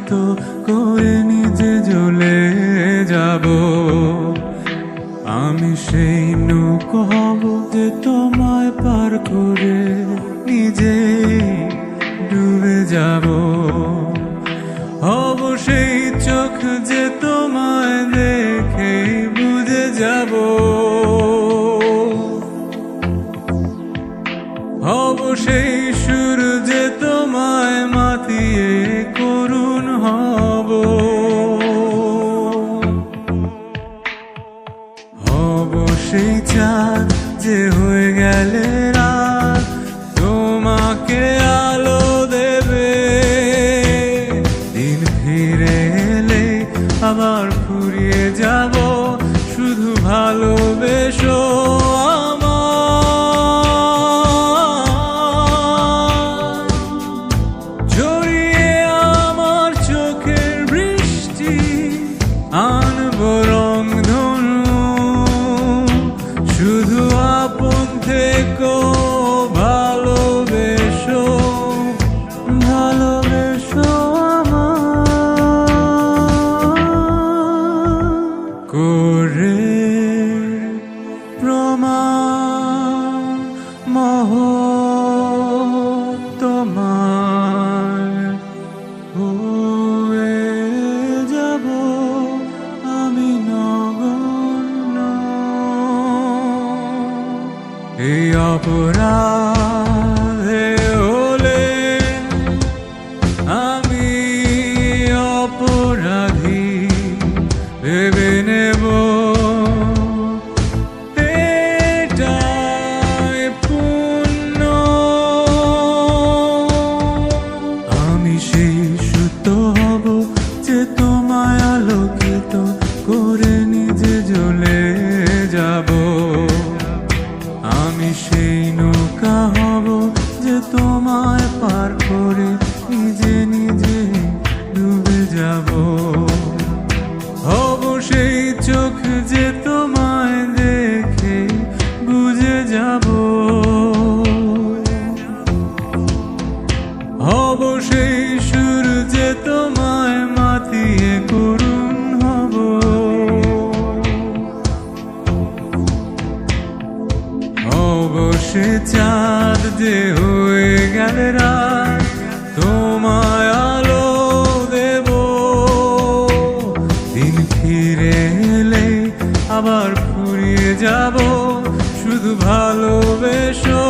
আলোকিত করে নিজে জ্বলে যাব। আমি সেই নৌকা হব যে তোমায় পার করে নিজে ডুবে যাব। হব সেই চোখ যে তোমায় দেখে বুঝে যাব। হব সেই সুর যে তোমায় মাতিয়ে করুণ হব। হব সেই চাঁদ যে হয়ে গেলে রাত তোমাকে আলো দেবে। দিন ফিরে এলে আবার ফুরিয়ে যাব, শুধু ভালোবেসো আনবো রংধনু, শুধু আপন থেকো ভালোবেসো, ভালোবেসো আমায় করে প্রমাণ তোমায় হয়ে যাব আমি নগণ্য। এই অপরাধে হলে আমি অপরাধী ভেবে নেব। এটাই পুণ্য। আমি সেই সুতো হব যে তোমায় আলোকিত করে নিজে জ্বলে যাব। আমি সেই নৌকা হব যে তোমায় পার করে নিজে নিজে ডুবে যাব। হব সেই চোখ যে তোমায় দেখে বুঝে যাব। হব সেই সুর যে তোমায় মাতিয়ে করুণ হব। হব সে চাঁদ যে হয়ে গেলে রাত তোমায় আলো দেব। দিন ফিরে এলে আবার ফুরিয়ে যাব, শুধু ভালোবেসো।